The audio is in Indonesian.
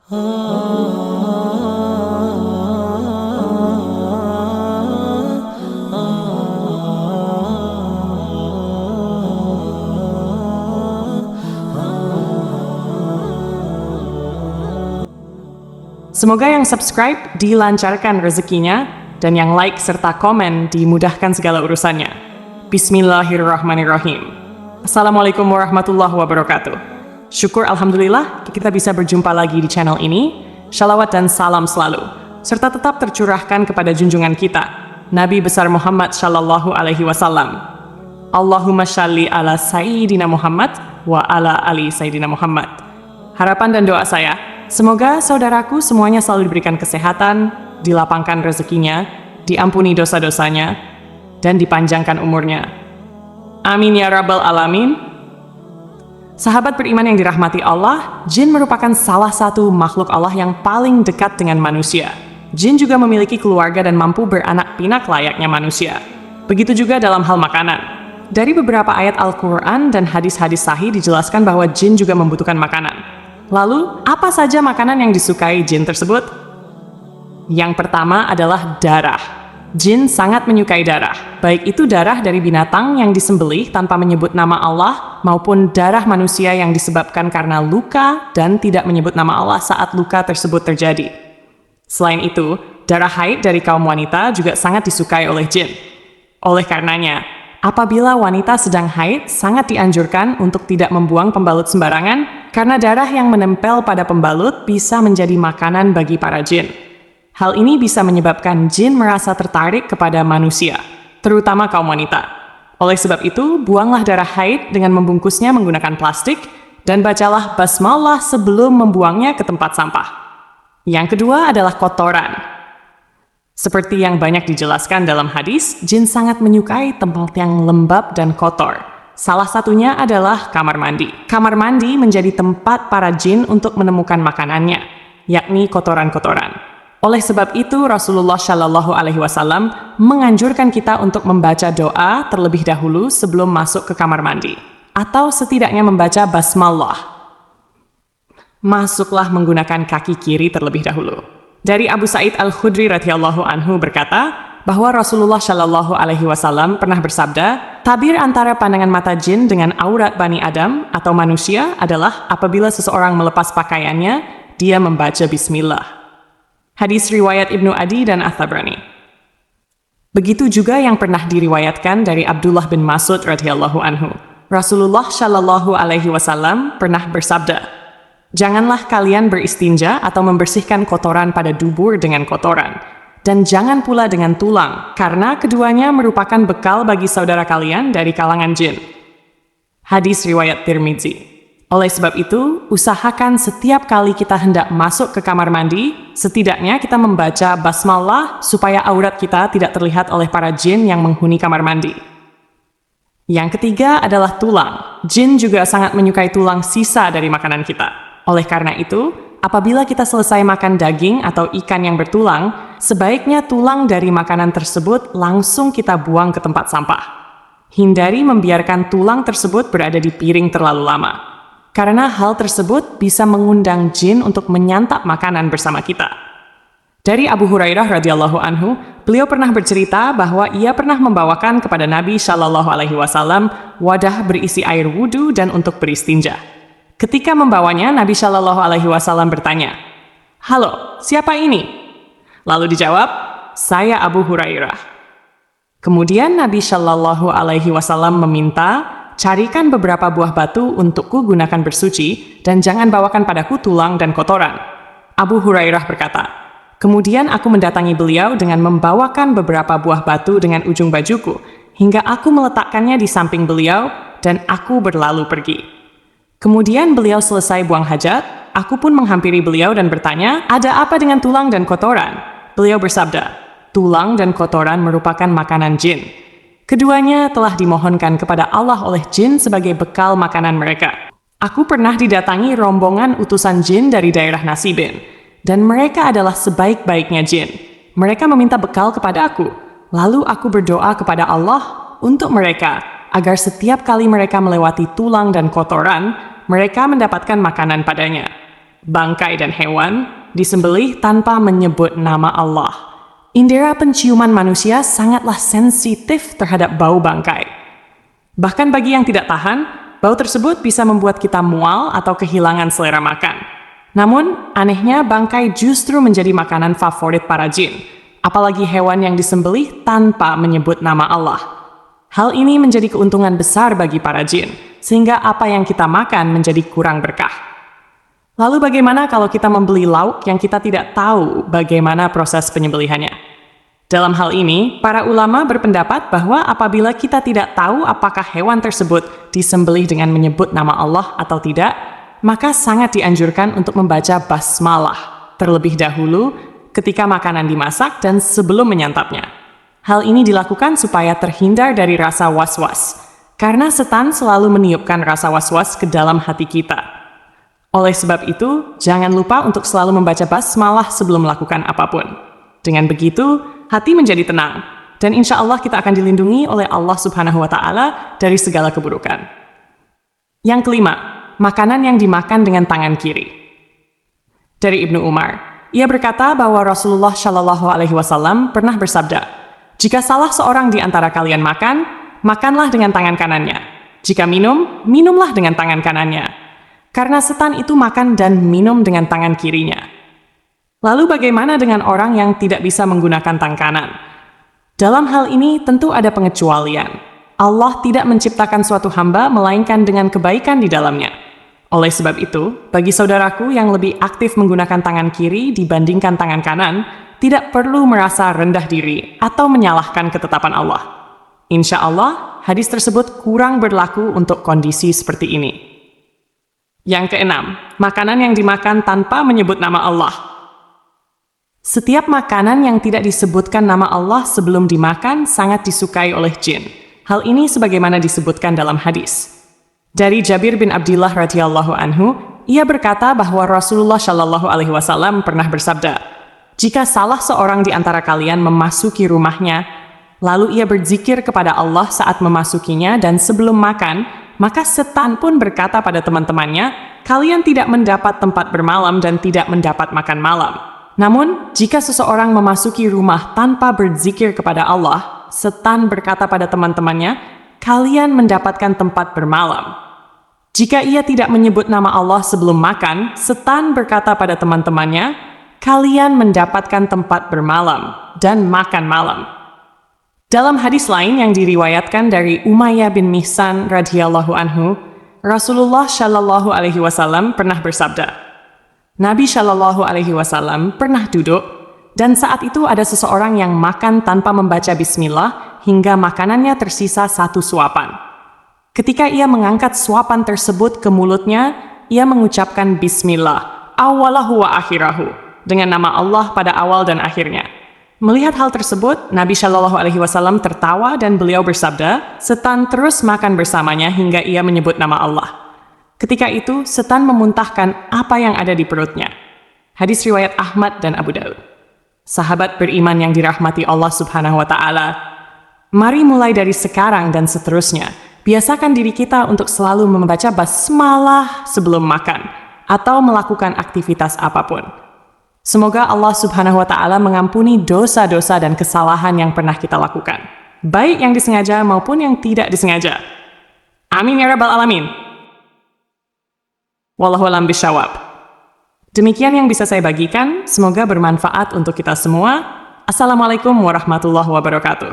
Semoga yang subscribe dilancarkan rezekinya, dan yang like serta komen dimudahkan segala urusannya. Bismillahirrahmanirrahim. Assalamualaikum warahmatullahi wabarakatuh. Syukur Alhamdulillah kita bisa berjumpa lagi di channel ini. Shalawat dan salam selalu, serta tetap tercurahkan kepada junjungan kita, Nabi besar Muhammad Shallallahu Alaihi Wasallam. Allahumma shalli ala Sayyidina Muhammad wa ala ali Sayyidina Muhammad. Harapan dan doa saya, semoga saudaraku semuanya selalu diberikan kesehatan, dilapangkan rezekinya, diampuni dosa-dosanya, dan dipanjangkan umurnya. Amin ya rabbal alamin. Sahabat beriman yang dirahmati Allah, jin merupakan salah satu makhluk Allah yang paling dekat dengan manusia. Jin juga memiliki keluarga dan mampu beranak pinak layaknya manusia. Begitu juga dalam hal makanan. Dari beberapa ayat Al-Quran dan hadis-hadis sahih dijelaskan bahwa jin juga membutuhkan makanan. Lalu, apa saja makanan yang disukai jin tersebut? Yang pertama adalah darah. Jin sangat menyukai darah, baik itu darah dari binatang yang disembelih tanpa menyebut nama Allah, maupun darah manusia yang disebabkan karena luka dan tidak menyebut nama Allah saat luka tersebut terjadi. Selain itu, darah haid dari kaum wanita juga sangat disukai oleh jin. Oleh karenanya, apabila wanita sedang haid, sangat dianjurkan untuk tidak membuang pembalut sembarangan, karena darah yang menempel pada pembalut bisa menjadi makanan bagi para jin. Hal ini bisa menyebabkan jin merasa tertarik kepada manusia, terutama kaum wanita. Oleh sebab itu, buanglah darah haid dengan membungkusnya menggunakan plastik, dan bacalah basmalah sebelum membuangnya ke tempat sampah. Yang kedua adalah kotoran. Seperti yang banyak dijelaskan dalam hadis, jin sangat menyukai tempat yang lembab dan kotor. Salah satunya adalah kamar mandi. Kamar mandi menjadi tempat para jin untuk menemukan makanannya, yakni kotoran-kotoran. Oleh sebab itu, Rasulullah Shallallahu Alaihi Wasallam menganjurkan kita untuk membaca doa terlebih dahulu sebelum masuk ke kamar mandi, atau setidaknya membaca basmalah. Masuklah menggunakan kaki kiri terlebih dahulu. Dari Abu Sa'id Al-Khudri radhiyallahu anhu berkata bahwa Rasulullah Shallallahu Alaihi Wasallam pernah bersabda, tabir antara pandangan mata jin dengan aurat Bani Adam atau manusia adalah apabila seseorang melepas pakaiannya, dia membaca Bismillah. Hadis riwayat Ibnu Adi dan At-Tabrani. Begitu juga yang pernah diriwayatkan dari Abdullah bin Mas'ud radhiyallahu anhu. Rasulullah Shallallahu Alaihi Wasallam pernah bersabda, janganlah kalian beristinja atau membersihkan kotoran pada dubur dengan kotoran, dan jangan pula dengan tulang, karena keduanya merupakan bekal bagi saudara kalian dari kalangan jin. Hadis riwayat Tirmidzi. Oleh sebab itu, usahakan setiap kali kita hendak masuk ke kamar mandi, setidaknya kita membaca basmalah supaya aurat kita tidak terlihat oleh para jin yang menghuni kamar mandi. Yang ketiga adalah tulang. Jin juga sangat menyukai tulang sisa dari makanan kita. Oleh karena itu, apabila kita selesai makan daging atau ikan yang bertulang, sebaiknya tulang dari makanan tersebut langsung kita buang ke tempat sampah. Hindari membiarkan tulang tersebut berada di piring terlalu lama, karena hal tersebut bisa mengundang jin untuk menyantap makanan bersama kita. Dari Abu Hurairah radhiyallahu anhu, beliau pernah bercerita bahwa ia pernah membawakan kepada Nabi Shallallahu Alaihi Wasallam wadah berisi air wudhu dan untuk beristinja. Ketika membawanya, Nabi Shallallahu Alaihi Wasallam bertanya, "Halo, siapa ini?" Lalu dijawab, "Saya Abu Hurairah." Kemudian Nabi Shallallahu Alaihi Wasallam meminta, carikan beberapa buah batu untukku gunakan bersuci, dan jangan bawakan padaku tulang dan kotoran. Abu Hurairah berkata, kemudian aku mendatangi beliau dengan membawakan beberapa buah batu dengan ujung bajuku, hingga aku meletakkannya di samping beliau, dan aku berlalu pergi. Kemudian beliau selesai buang hajat, aku pun menghampiri beliau dan bertanya, ada apa dengan tulang dan kotoran? Beliau bersabda, tulang dan kotoran merupakan makanan jin. Keduanya telah dimohonkan kepada Allah oleh jin sebagai bekal makanan mereka. Aku pernah didatangi rombongan utusan jin dari daerah Nasibin, dan mereka adalah sebaik-baiknya jin. Mereka meminta bekal kepada aku, lalu aku berdoa kepada Allah untuk mereka, agar setiap kali mereka melewati tulang dan kotoran, mereka mendapatkan makanan padanya. bangkai dan hewan disembelih tanpa menyebut nama Allah. Indera penciuman manusia sangatlah sensitif terhadap bau bangkai. Bahkan bagi yang tidak tahan, bau tersebut bisa membuat kita mual atau kehilangan selera makan. Namun, anehnya bangkai justru menjadi makanan favorit para jin, apalagi hewan yang disembelih tanpa menyebut nama Allah. Hal ini menjadi keuntungan besar bagi para jin, sehingga apa yang kita makan menjadi kurang berkah. Lalu bagaimana kalau kita membeli lauk yang kita tidak tahu bagaimana proses penyembelihannya? Dalam hal ini, para ulama berpendapat bahwa apabila kita tidak tahu apakah hewan tersebut disembelih dengan menyebut nama Allah atau tidak, maka sangat dianjurkan untuk membaca basmalah terlebih dahulu ketika makanan dimasak dan sebelum menyantapnya. Hal ini dilakukan supaya terhindar dari rasa was-was, karena setan selalu meniupkan rasa was-was ke dalam hati kita. Oleh sebab itu, jangan lupa untuk selalu membaca basmalah sebelum melakukan apapun. Dengan begitu, hati menjadi tenang, dan insya Allah kita akan dilindungi oleh Allah Subhanahu wa Ta'ala dari segala keburukan. Yang kelima, makanan yang dimakan dengan tangan kiri. Dari Ibnu Umar, ia berkata bahwa Rasulullah Shallallahu Alaihi Wasallam pernah bersabda, "Jika salah seorang di antara kalian makan, makanlah dengan tangan kanannya. Jika minum, minumlah dengan tangan kanannya. Karena setan itu makan dan minum dengan tangan kirinya." Lalu bagaimana dengan orang yang tidak bisa menggunakan tangan kanan? Dalam hal ini tentu ada pengecualian. Allah tidak menciptakan suatu hamba melainkan dengan kebaikan di dalamnya. Oleh sebab itu, bagi saudaraku yang lebih aktif menggunakan tangan kiri dibandingkan tangan kanan, tidak perlu merasa rendah diri atau menyalahkan ketetapan Allah. Insya Allah, hadis tersebut kurang berlaku untuk kondisi seperti ini. Yang keenam, makanan yang dimakan tanpa menyebut nama Allah. Setiap makanan yang tidak disebutkan nama Allah sebelum dimakan sangat disukai oleh jin. Hal ini sebagaimana disebutkan dalam hadis. Dari Jabir bin Abdillah radhiyallahu anhu, ia berkata bahwa Rasulullah Shallallahu Alaihi Wasallam pernah bersabda, "Jika salah seorang di antara kalian memasuki rumahnya, lalu ia berzikir kepada Allah saat memasukinya dan sebelum makan, maka setan pun berkata pada teman-temannya, 'Kalian tidak mendapat tempat bermalam dan tidak mendapat makan malam.' Namun, jika seseorang memasuki rumah tanpa berzikir kepada Allah, setan berkata pada teman-temannya, 'Kalian mendapatkan tempat bermalam.' Jika ia tidak menyebut nama Allah sebelum makan, setan berkata pada teman-temannya, 'Kalian mendapatkan tempat bermalam dan makan malam.'" Dalam hadis lain yang diriwayatkan dari Umayyah bin Mihsan radhiyallahu anhu, Rasulullah Shallallahu Alaihi Wasallam pernah bersabda, Nabi Shallallahu Alaihi Wasallam pernah duduk, dan saat itu ada seseorang yang makan tanpa membaca bismillah hingga makanannya tersisa satu suapan. Ketika ia mengangkat suapan tersebut ke mulutnya, ia mengucapkan bismillah, awalahu wa akhirahu, dengan nama Allah pada awal dan akhirnya. Melihat hal tersebut, Nabi Shallallahu Alaihi Wasallam tertawa dan beliau bersabda, setan terus makan bersamanya hingga ia menyebut nama Allah. Ketika itu, setan memuntahkan apa yang ada di perutnya. Hadis riwayat Ahmad dan Abu Daud. Sahabat beriman yang dirahmati Allah Subhanahu wa Ta'ala, mari mulai dari sekarang dan seterusnya, biasakan diri kita untuk selalu membaca basmalah sebelum makan atau melakukan aktivitas apapun. Semoga Allah Subhanahu wa Ta'ala mengampuni dosa-dosa dan kesalahan yang pernah kita lakukan, baik yang disengaja maupun yang tidak disengaja. Amin ya Rabbal Alamin. Wallahu a'lam bishawab. Demikian yang bisa saya bagikan, semoga bermanfaat untuk kita semua. Assalamualaikum warahmatullahi wabarakatuh.